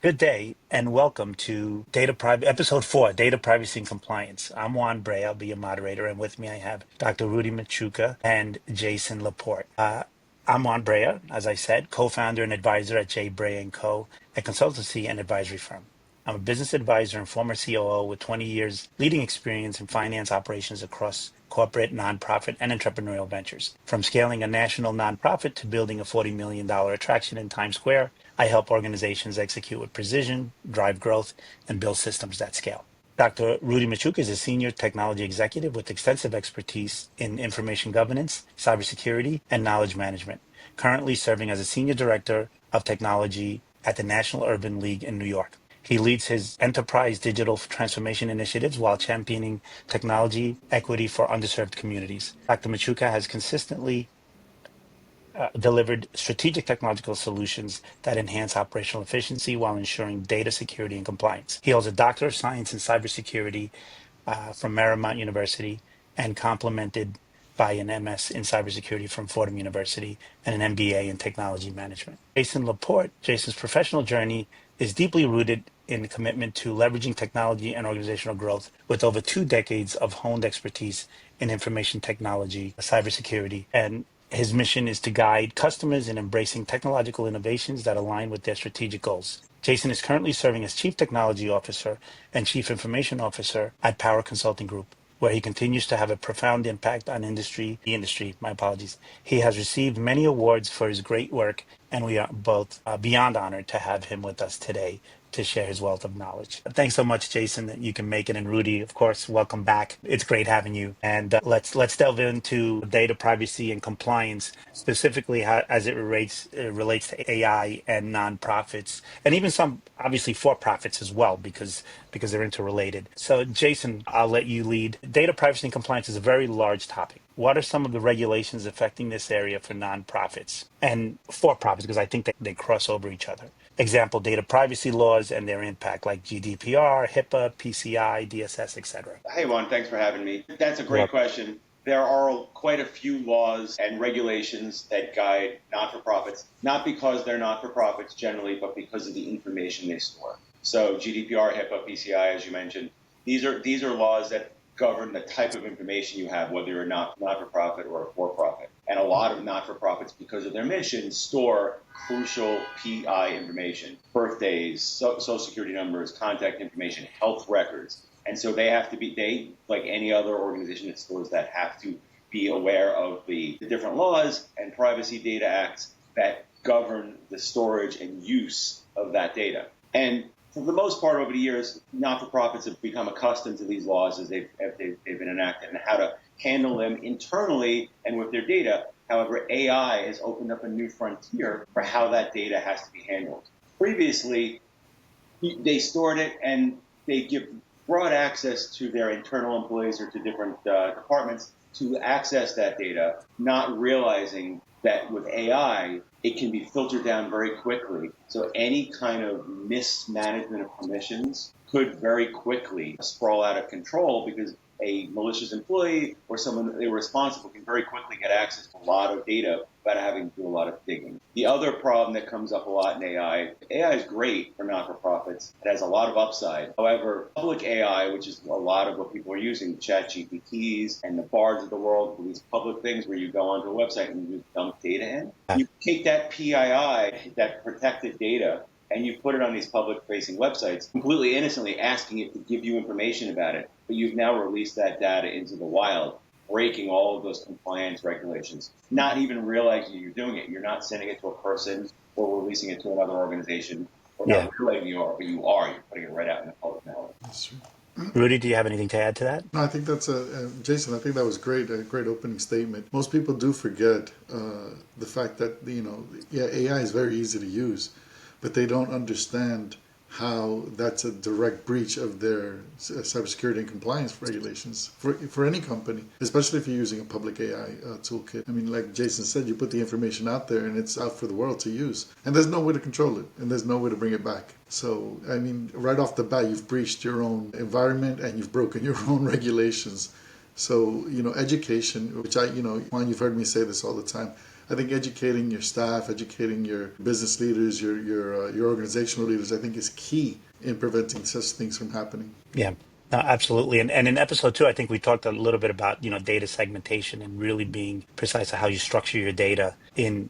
Good day and welcome to Episode 4, Data Privacy and Compliance. I'm Juan Bray, I'll be your moderator, and with me I have Dr. Rudy Machuca and Jason Laporte. I'm Juan Brea, as I said, co-founder and advisor at J. Brea & Co., a consultancy and advisory firm. I'm a business advisor and former COO with 20 years leading experience in finance operations across corporate, nonprofit, and entrepreneurial ventures. From scaling a national nonprofit to building a $40 million attraction in Times Square, I help organizations execute with precision, drive growth, and build systems that scale. Dr. Rudy Machuca is a senior technology executive with extensive expertise in information governance, cybersecurity, and knowledge management, currently serving as a senior director of technology at the National Urban League in New York. He leads his enterprise digital transformation initiatives while championing technology equity for underserved communities. Dr. Machuca has consistently delivered strategic technological solutions that enhance operational efficiency while ensuring data security and compliance. He holds a Doctor of Science in Cybersecurity from Marymount University and complemented by an MS in cybersecurity from Fordham University and an MBA in technology management. Jason Laporte, Jason's professional journey is deeply rooted in the commitment to leveraging technology and organizational growth with over 2 decades of honed expertise in information technology, cybersecurity, and his mission is to guide customers in embracing technological innovations that align with their strategic goals. Jason is currently serving as Chief Technology Officer and Chief Information Officer at Power Consulting Group, where he continues to have a profound impact on my apologies. He has received many awards for his great work, and we are both beyond honored to have him with us today to share his wealth of knowledge. Thanks so much, Jason, that you can make it. And Rudy, of course, welcome back. It's great having you. And let's delve into data privacy and compliance, specifically as it relates to AI and nonprofits, and even some obviously for-profits as well, because they're interrelated. So, Jason, I'll let you lead. Data privacy and compliance is a very large topic. What are some of the regulations affecting this area for nonprofits and for-profits? Because I think they cross over each other. Example, data privacy laws and their impact, like GDPR, HIPAA, PCI, DSS, etc. Hey, Juan, thanks for having me. That's a great question. There are quite a few laws and regulations that guide not-for-profits, not because they're not-for-profits generally, but because of the information they store. So GDPR, HIPAA, PCI, as you mentioned, these are laws that govern the type of information you have, whether you're not-for-profit or a for-profit. And a lot of not-for-profits, because of their mission, store crucial PI information, birthdays, social security numbers, contact information, health records. And so they have to be, like any other organization that stores that, have to be aware of the different laws and privacy data acts that govern the storage and use of that data. And for the most part, over the years, not-for-profits have become accustomed to these laws as they've been enacted and how to handle them internally and with their data. However, AI has opened up a new frontier for how that data has to be handled. Previously, they stored it and they give broad access to their internal employees or to different departments to access that data, not realizing that with AI, it can be filtered down very quickly. So any kind of mismanagement of permissions could very quickly sprawl out of control because a malicious employee or someone irresponsible can very quickly get access to a lot of data without having to do a lot of digging. The other problem that comes up a lot in AI is great for not-for-profits. It has a lot of upside. However, public AI, which is a lot of what people are using, ChatGPTs and the Bards of the world, these public things where you go onto a website and you just dump data in, you take that PII, that protected data, and you put it on these public-facing websites, completely innocently asking it to give you information about it. But you've now released that data into the wild, breaking all of those compliance regulations, not even realizing you're doing it. You're not sending it to a person or releasing it to another organization, or not realizing you are, but you are. You're putting it right out in the public knowledge. That's true. Rudy, do you have anything to add to that? No, I think that's Jason. I think that was great. A great opening statement. Most people do forget the fact that AI is very easy to use, but they don't understand how that's a direct breach of their cybersecurity and compliance regulations for any company, especially if you're using a public AI toolkit. I mean, like Jason said, you put the information out there and it's out for the world to use. And there's no way to control it and there's no way to bring it back. So, I mean, right off the bat, you've breached your own environment and you've broken your own regulations. So, education, which Juan, you've heard me say this all the time. I think educating your staff, educating your business leaders, your organizational leaders, I think is key in preventing such things from happening. Yeah, no, absolutely. And in episode 2, I think we talked a little bit about, data segmentation and really being precise on how you structure your data in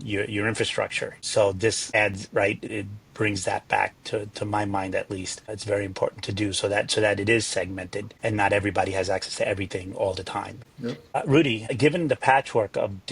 your infrastructure. So this adds, right, it brings that back to my mind, at least. It's very important to do so that it is segmented and not everybody has access to everything all the time. Yep. Rudy, given the patchwork of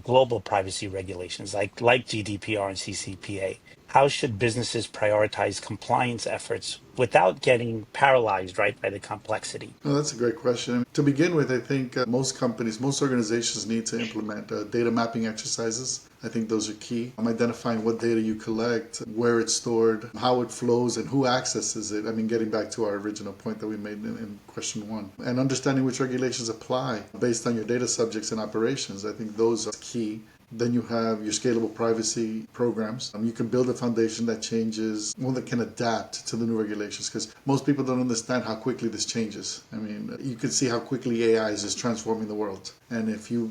global privacy regulations like GDPR and CCPA, how should businesses prioritize compliance efforts without getting paralyzed, right, by the complexity? Well, that's a great question. To begin with, I think most companies, most organizations need to implement data mapping exercises. I think those are key. Identifying what data you collect, where it's stored, how it flows, and who accesses it. I mean, getting back to our original point that we made in question 1. And understanding which regulations apply based on your data subjects and operations. I think those are key. Then you have your scalable privacy programs. You can build a foundation that changes, one that can adapt to the new regulations, because most people don't understand how quickly this changes. I mean, you can see how quickly AI is just transforming the world. And if you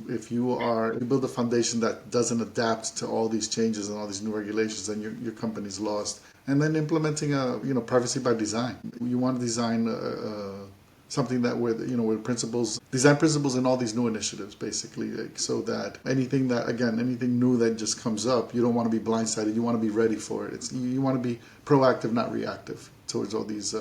build a foundation that doesn't adapt to all these changes and all these new regulations, then your company's lost. And then implementing privacy by design. You want to design something that where design principles in all these new initiatives, basically, so that anything new that just comes up, you don't want to be blindsided. You want to be ready for it. You want to be proactive, not reactive, towards all these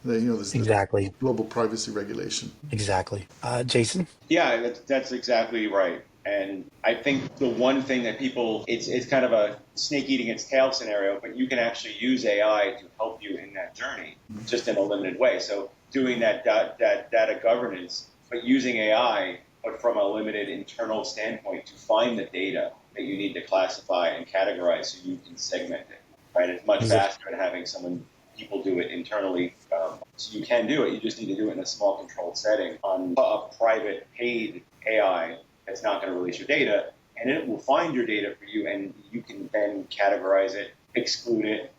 this Exactly. global privacy regulation. Exactly. Jason? Yeah, that's exactly right. And I think the one thing that it's kind of a snake eating its tail scenario, but you can actually use AI to help you in that journey, just in a limited way. So doing that data governance, but using AI, but from a limited internal standpoint to find the data that you need to classify and categorize so you can segment it, right? It's much faster than having people do it internally. So you can do it. You just need to do it in a small controlled setting on a private paid AI that's not going to release your data, and it will find your data for you, and you can then categorize it, exclude it,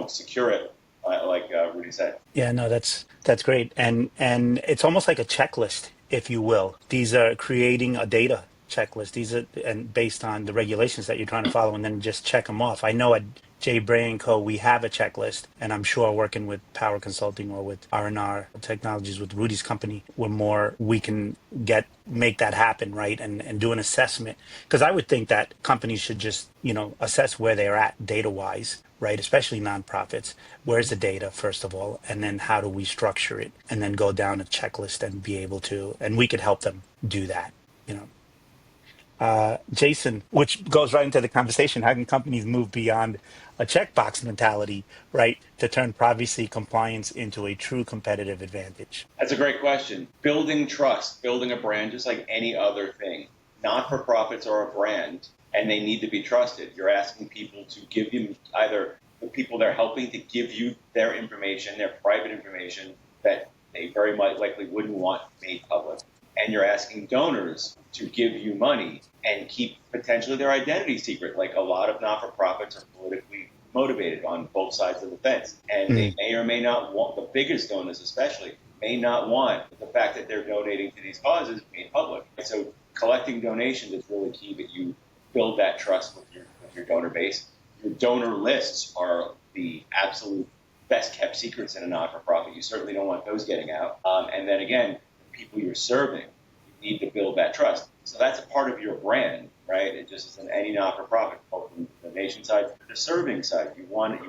secure it, like Rudy said. Yeah, no, that's great. And it's almost like a checklist, if you will. These are creating a data checklist. These are and based on the regulations that you're trying to follow, and then just check them off. I know at J. Bray & Co. we have a checklist, and I'm sure working with Power Consulting or with R&R Technologies, with Rudy's company, we can make that happen, right? And do an assessment. Because I would think that companies should just, assess where they're at data-wise, right? Especially nonprofits. Where's the data, first of all? And then how do we structure it? And then go down a checklist and be able to, and we could help them do that, Jason, which goes right into the conversation. How can companies move beyond a checkbox mentality, right, to turn privacy compliance into a true competitive advantage? That's a great question. Building trust, building a brand, just like any other thing. Not-for-profits are a brand, and they need to be trusted. You're asking people to give you either the people they're helping to give you their information, their private information that they very much likely wouldn't want made public. And you're asking donors to give you money and keep potentially their identity secret. Like a lot of not-for-profits are politically motivated on both sides of the fence. And they may or may not want, the biggest donors especially, may not want the fact that they're donating to these causes made public. So collecting donations is really key, that you build that trust with your donor base. Your donor lists are the absolute best kept secrets in a not-for-profit. You certainly don't want those getting out. And then again, the people you're serving, you need to build that trust. So that's a part of your brand, right? It just isn't any not-for-profit, both from the donation side to the serving side. You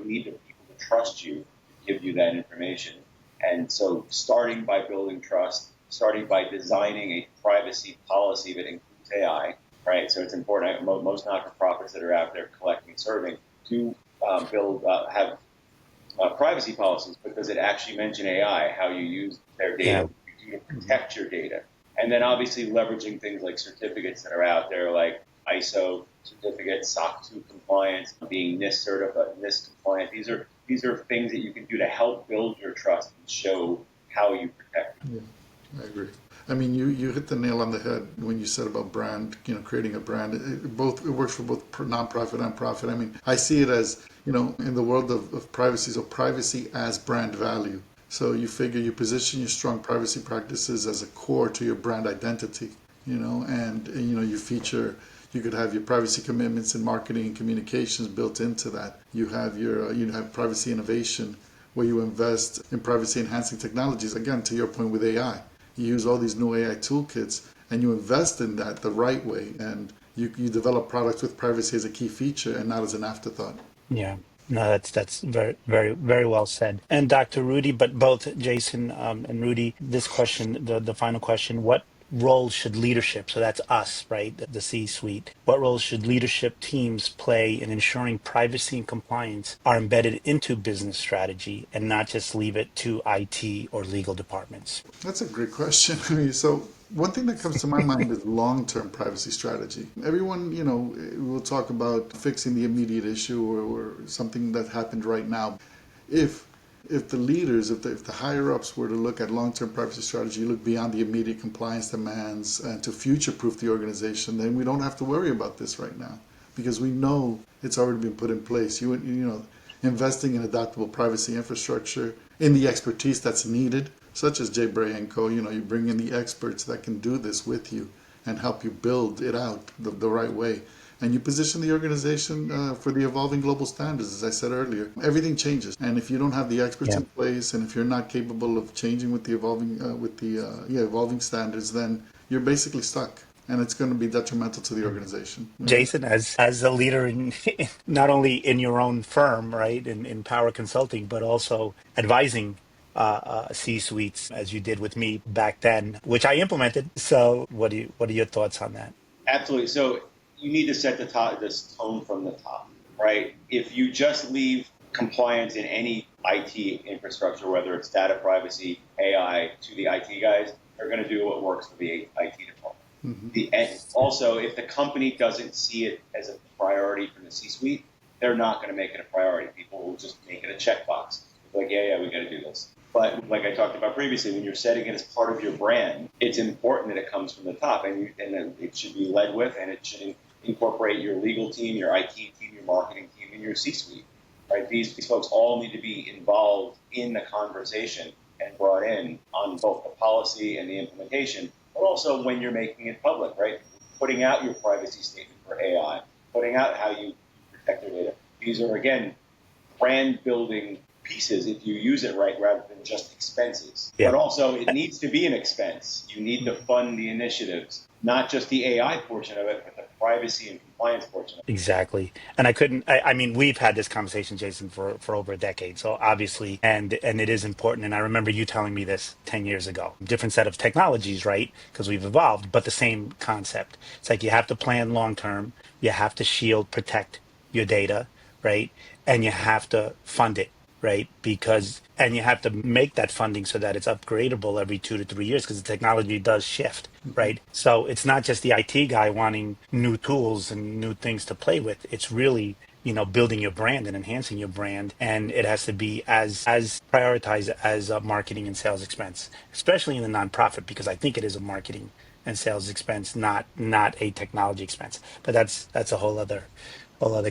need the people to trust you to give you that information. And so starting by building trust, starting by designing a privacy policy that includes AI, right? So it's important. Most not-for-profits that are out there collecting and serving do have privacy policies, because it actually mention AI, how you use their data, you do to protect your data. And then obviously leveraging things like certificates that are out there, like ISO certificates, SOC 2 compliance, being NIST certified, NIST compliant. These are things that you can do to help build your trust and show how you protect it. Yeah, I agree. I mean, you hit the nail on the head when you said about brand, creating a brand. It works for both nonprofit and profit. I mean, I see it as, in the world of privacy, so privacy as brand value. So you figure you position your strong privacy practices as a core to your brand identity, and you feature You could have your privacy commitments in marketing and communications built into that. You have your you have privacy innovation where you invest in privacy enhancing technologies. Again, to your point with AI, you use all these new AI toolkits and you invest in that the right way, and you develop products with privacy as a key feature and not as an afterthought. Yeah. No, that's very, very, very well said. And Dr. Rudy, but both Jason and Rudy, this question, the final question, what role should leadership, so that's us, right, the C-suite, what role should leadership teams play in ensuring privacy and compliance are embedded into business strategy and not just leave it to IT or legal departments? That's a great question. So one thing that comes to my mind is long-term privacy strategy. Everyone, will talk about fixing the immediate issue or something that happened right now. If the leaders, if the higher ups were to look at long-term privacy strategy, look beyond the immediate compliance demands and to future-proof the organization, then we don't have to worry about this right now because we know it's already been put in place. Investing in adaptable privacy infrastructure, in the expertise that's needed, such as Jay Bray and Co. You bring in the experts that can do this with you and help you build it out the right way. And you position the organization for the evolving global standards, as I said earlier. Everything changes, and if you don't have the experts in place, and if you're not capable of changing with the evolving standards, then you're basically stuck, and it's going to be detrimental to the organization. Jason, as a leader in not only in your own firm, right, in Power Consulting, but also advising C-suites, as you did with me back then, which I implemented. So, what are your thoughts on that? Absolutely. So you need to set this tone from the top, right? If you just leave compliance in any IT infrastructure, whether it's data privacy, AI, to the IT guys, they're going to do what works for the IT department. And also, if the company doesn't see it as a priority from the C-suite, they're not going to make it a priority. People will just make it a checkbox. Like, yeah, we got to do this. But like I talked about previously, when you're setting it as part of your brand, it's important that it comes from the top, and it should be led with, and it should incorporate your legal team, your IT team, your marketing team, and your C-suite. Right? These folks all need to be involved in the conversation and brought in on both the policy and the implementation, but also when you're making it public, right? Putting out your privacy statement for AI, putting out how you protect your data. These are, again, brand building pieces if you use it right rather than just expenses. Yeah. But also it needs to be an expense. You need to fund the initiatives, not just the AI portion of it, but the privacy and compliance portion of it. Exactly. And I mean, we've had this conversation, Jason, for over a decade. So obviously, and it is important. And I remember you telling me this 10 years ago. Different set of technologies, right? Because we've evolved, but the same concept. It's like you have to plan long term. You have to shield, protect your data, right? And you have to fund it, right? And you have to make that funding so that it's upgradable every 2 to 3 years because the technology does shift, right? So it's not just the IT guy wanting new tools and new things to play with. It's really, building your brand and enhancing your brand. And it has to be as prioritized as a marketing and sales expense, especially in the nonprofit, because I think it is a marketing and sales expense, not a technology expense. But that's a whole other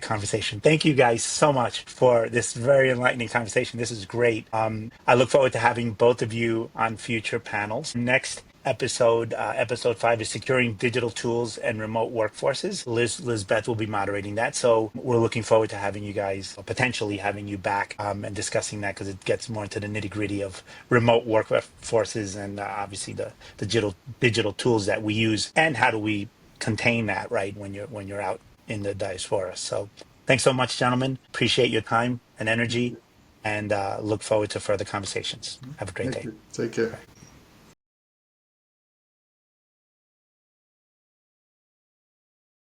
conversation. Thank you guys so much for this very enlightening conversation. This is great. I look forward to having both of you on future panels. Next episode, episode 5, is securing digital tools and remote workforces. Lizbeth will be moderating that. So we're looking forward to having you guys, potentially having you back and discussing that because it gets more into the nitty gritty of remote workforces and obviously the digital tools that we use and how do we contain that, right, when you're out in the diaspora. So thanks so much, gentlemen. Appreciate your time and energy and look forward to further conversations. Have a great day. Take care.